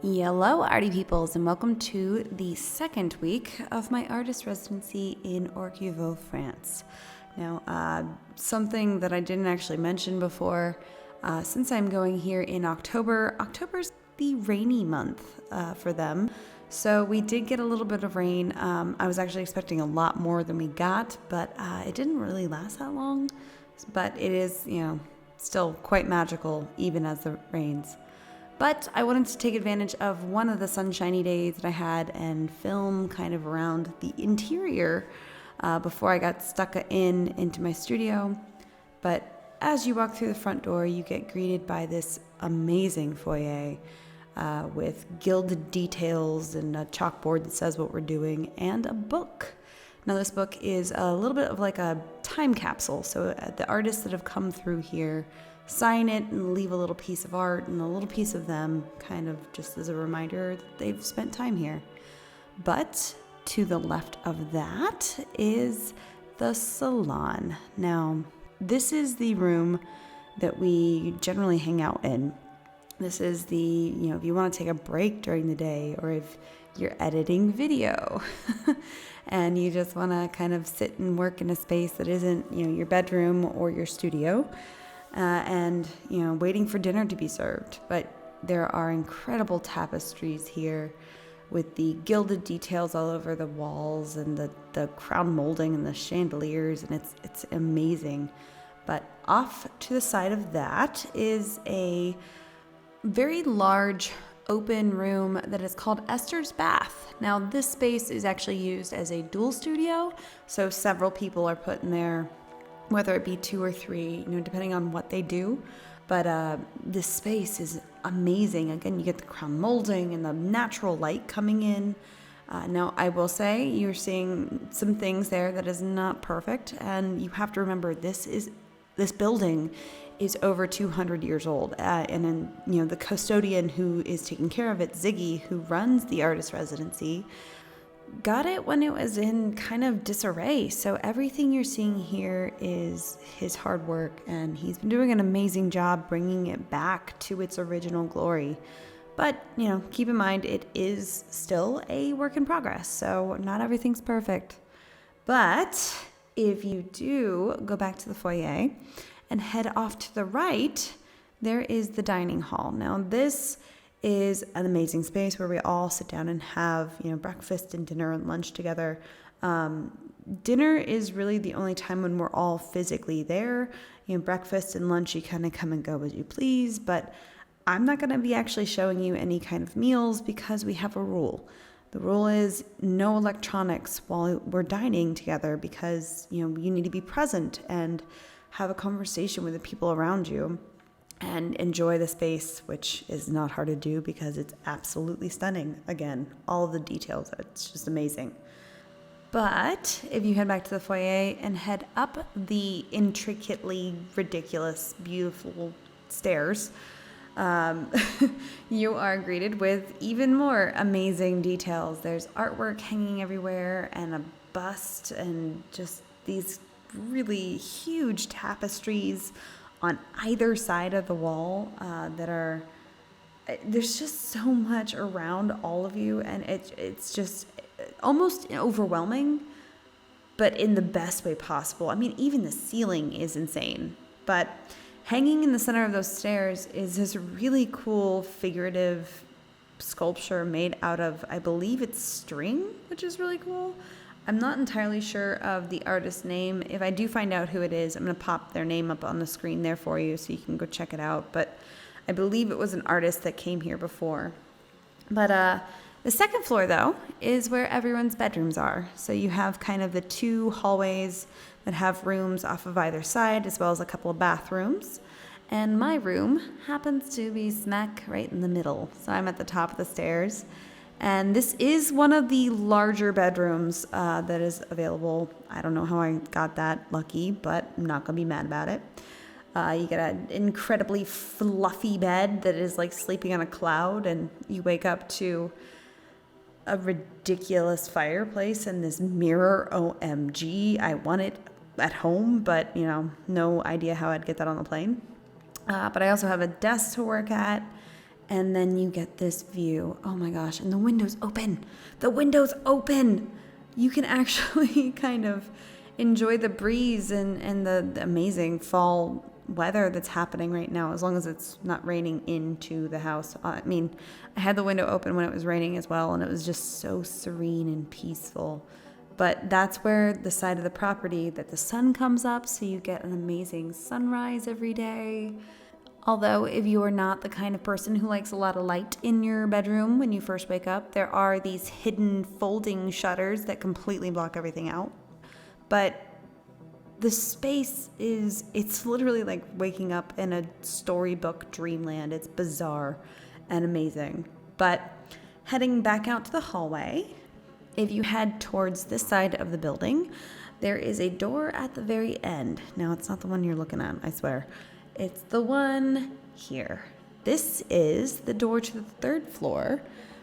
Hello, arty peoples, and welcome to the second week of my artist residency in Orcuvo, France. Now, something that I didn't actually mention before, since I'm going here in October's the rainy month for them. So we did get a little bit of rain. I was actually expecting a lot more than we got, but it didn't really last that long. But it is, still quite magical even as it rains. But I wanted to take advantage of one of the sunshiny days that I had and film kind of around the interior before I got stuck into my studio. But as you walk through the front door, you get greeted by this amazing foyer with gilded details and a chalkboard that says what we're doing and a book. Now, this book is a little bit of like a time capsule. So the artists that have come through here sign it and leave a little piece of art and a little piece of them, kind of just as a reminder that they've spent time here. But to the left of that is the salon. Now, this is the room that we generally hang out in. This is the, if you want to take a break during the day, or if you're editing video and you just want to kind of sit and work in a space that isn't, your bedroom or your studio. And waiting for dinner to be served. But there are incredible tapestries here with the gilded details all over the walls and the crown molding and the chandeliers, and it's amazing. But off to the side of that is a very large open room that is called Esther's Bath. Now, this space is actually used as a dual studio, so several people are put in there, whether it be 2 or 3, depending on what they do. But this space is amazing. Again, you get the crown molding and the natural light coming in. Now, I will say you're seeing some things there that is not perfect, and you have to remember this building is over 200 years old. And then, the custodian who is taking care of it, Ziggy, who runs the artist residency, got it when it was in kind of disarray. So everything you're seeing here is his hard work, and he's been doing an amazing job bringing it back to its original glory. But, keep in mind, it is still a work in progress, so not everything's perfect. But if you do go back to the foyer and head off to the right, there is the dining hall. Now, this is an amazing space where we all sit down and have, breakfast and dinner and lunch together. Dinner is really the only time when we're all physically there. Breakfast and lunch, you kind of come and go as you please, but I'm not going to be actually showing you any kind of meals because we have a rule. The rule is no electronics while we're dining together because, you need to be present and have a conversation with the people around you and enjoy the space, which is not hard to do because it's absolutely stunning. Again, all of the details, it's just amazing. But if you head back to the foyer and head up the intricately ridiculous, beautiful stairs, you are greeted with even more amazing details. There's artwork hanging everywhere and a bust and just these really huge tapestries on either side of the wall there's just so much around all of you, and it's just almost overwhelming, but in the best way possible. I mean, even the ceiling is insane, but hanging in the center of those stairs is this really cool figurative sculpture made out of, I believe it's string, which is really cool. I'm not entirely sure of the artist's name. If I do find out who it is, I'm going to pop their name up on the screen there for you so you can go check it out. But I believe it was an artist that came here before. But the second floor, though, is where everyone's bedrooms are. So you have kind of the 2 hallways that have rooms off of either side, as well as a couple of bathrooms. And my room happens to be smack right in the middle. So I'm at the top of the stairs. And this is one of the larger bedrooms that is available. I don't know how I got that lucky, but I'm not going to be mad about it. You get an incredibly fluffy bed that is like sleeping on a cloud, and you wake up to a ridiculous fireplace and this mirror. OMG, I want it at home, but, no idea how I'd get that on the plane. But I also have a desk to work at And then you get this view. Oh my gosh, and the window's open. The window's open. You can actually kind of enjoy the breeze and the amazing fall weather that's happening right now, as long as it's not raining into the house. I mean, I had the window open when it was raining as well, and it was just so serene and peaceful. But that's where the side of the property that the sun comes up, so you get an amazing sunrise every day. Although if you are not the kind of person who likes a lot of light in your bedroom when you first wake up, there are these hidden folding shutters that completely block everything out. But the space it's literally like waking up in a storybook dreamland. It's bizarre and amazing. But heading back out to the hallway, if you head towards this side of the building, there is a door at the very end. Now, it's not the one you're looking at, I swear. It's the one here. This is the door to the third floor,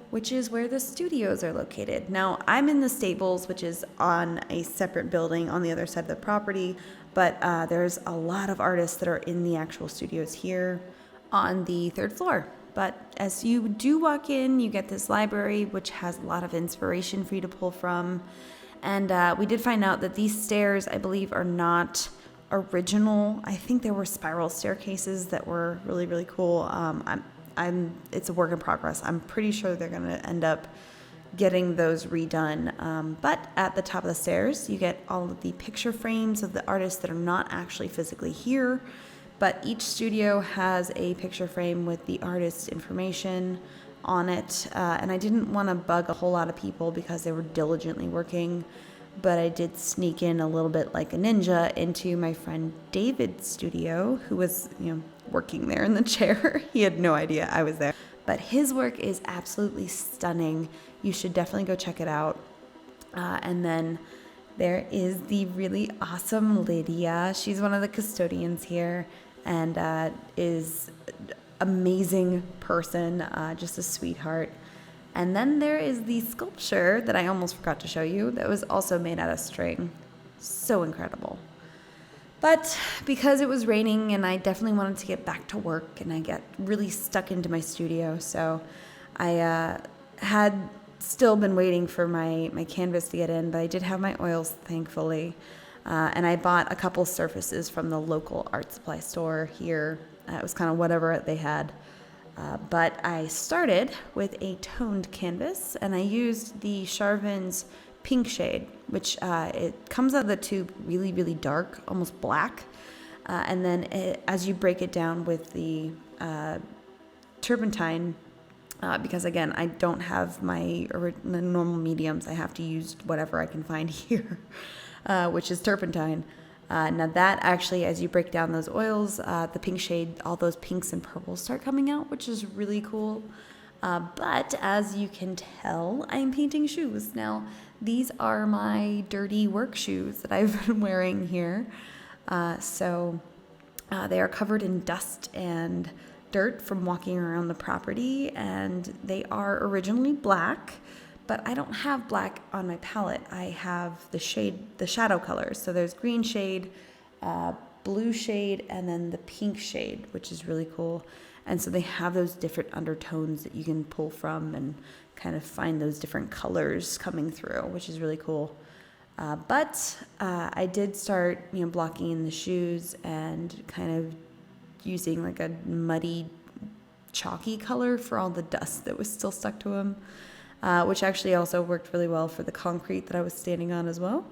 which is where the studios are located. Now, I'm in the stables, which is on a separate building on the other side of the property, but there's a lot of artists that are in the actual studios here on the third floor. But as you do walk in, you get this library, which has a lot of inspiration for you to pull from. And we did find out that these stairs, I believe, are not original. I think there were spiral staircases that were really, really cool. It's a work in progress. I'm pretty sure they're going to end up getting those redone. But at the top of the stairs, you get all of the picture frames of the artists that are not actually physically here. But each studio has a picture frame with the artist's information on it. And I didn't want to bug a whole lot of people because they were diligently working. But I did sneak in a little bit like a ninja into my friend David's studio, who was, working there in the chair. He had no idea I was there. But his work is absolutely stunning. You should definitely go check it out. And then there is the really awesome Lydia. She's one of the custodians here and is amazing person, just a sweetheart. And then there is the sculpture that I almost forgot to show you that was also made out of string. So incredible. But because it was raining and I definitely wanted to get back to work and I got really stuck into my studio, so I had still been waiting for my canvas to get in, but I did have my oils, thankfully. And I bought a couple surfaces from the local art supply store here. It was kind of whatever they had. But I started with a toned canvas, and I used the Charvin's pink shade, which it comes out of the tube really, really dark, almost black. And then as you break it down with the turpentine, because again, I don't have my normal mediums, I have to use whatever I can find here, which is turpentine. Now that actually, as you break down those oils, the pink shade, all those pinks and purples start coming out, which is really cool. But as you can tell, I'm painting shoes. Now, these are my dirty work shoes that I've been wearing here. So they are covered in dust and dirt from walking around the property, and they are originally black. But I don't have black on my palette. I have the shadow colors. So there's green shade, blue shade, and then the pink shade, which is really cool. And so they have those different undertones that you can pull from and kind of find those different colors coming through, which is really cool. But I did start, blocking in the shoes and kind of using like a muddy, chalky color for all the dust that was still stuck to them. Which actually also worked really well for the concrete that I was standing on as well.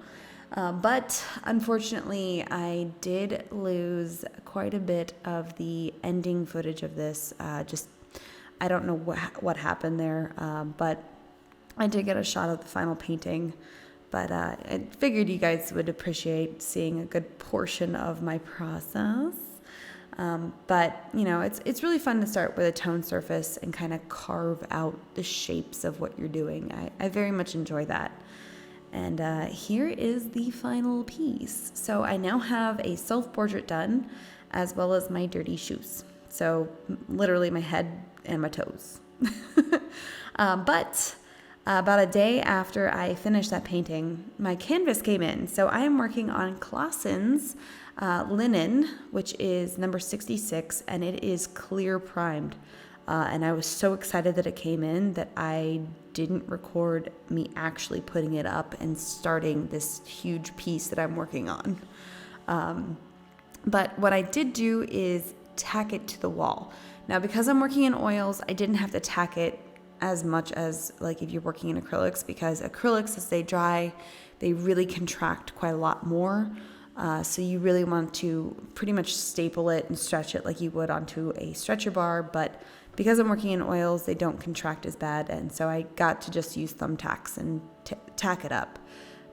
But unfortunately, I did lose quite a bit of the ending footage of this. I don't know what happened there, but I did get a shot of the final painting. But I figured you guys would appreciate seeing a good portion of my process. But it's really fun to start with a tone surface and kind of carve out the shapes of what you're doing. I very much enjoy that. And here is the final piece. So I now have a self-portrait done, as well as my dirty shoes. So literally my head and my toes. But about a day after I finished that painting, my canvas came in. So I am working on Clausen's linen, which is number 66, and it is clear primed. And I was so excited that it came in that I didn't record me actually putting it up and starting this huge piece that I'm working on. But what I did do is tack it to the wall. Now, because I'm working in oils, I didn't have to tack it as much as like if you're working in acrylics, because acrylics, as they dry, they really contract quite a lot more. So you really want to pretty much staple it and stretch it like you would onto a stretcher bar. But because I'm working in oils, they don't contract as bad. And so I got to just use thumbtacks and tack it up.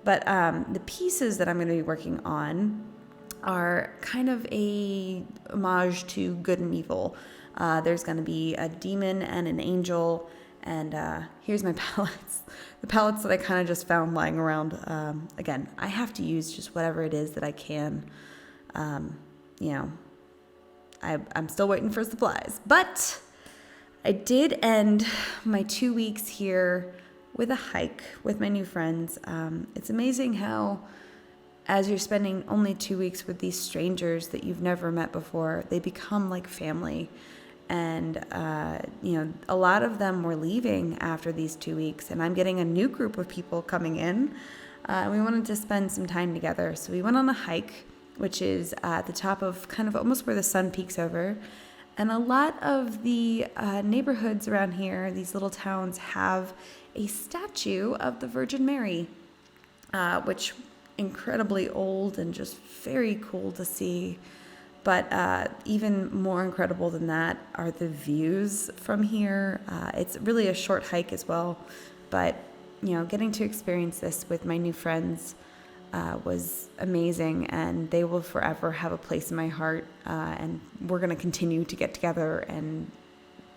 But the pieces that I'm going to be working on are kind of a homage to good and evil. There's going to be a demon and an angel. And here's my palettes. The palettes that I kind of just found lying around. Again, I have to use just whatever it is that I can. I'm still waiting for supplies. But I did end my 2 weeks here with a hike with my new friends. It's amazing how, as you're spending only 2 weeks with these strangers that you've never met before, they become like family. And, a lot of them were leaving after these 2 weeks, and I'm getting a new group of people coming in. We wanted to spend some time together. So we went on a hike, which is at the top of kind of almost where the sun peeks over. And a lot of the neighborhoods around here, these little towns, have a statue of the Virgin Mary, which incredibly old and just very cool to see. But even more incredible than that are the views from here. It's really a short hike as well, but getting to experience this with my new friends was amazing, and they will forever have a place in my heart. And we're going to continue to get together and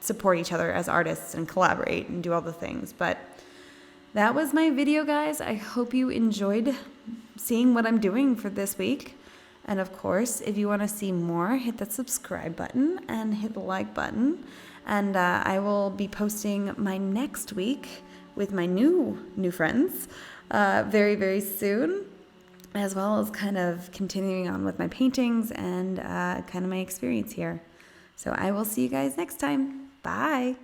support each other as artists and collaborate and do all the things. But that was my video, guys. I hope you enjoyed seeing what I'm doing for this week. And of course, if you want to see more, hit that subscribe button and hit the like button. And I will be posting my next week with my new friends very, very soon, as well as kind of continuing on with my paintings and kind of my experience here. So I will see you guys next time. Bye.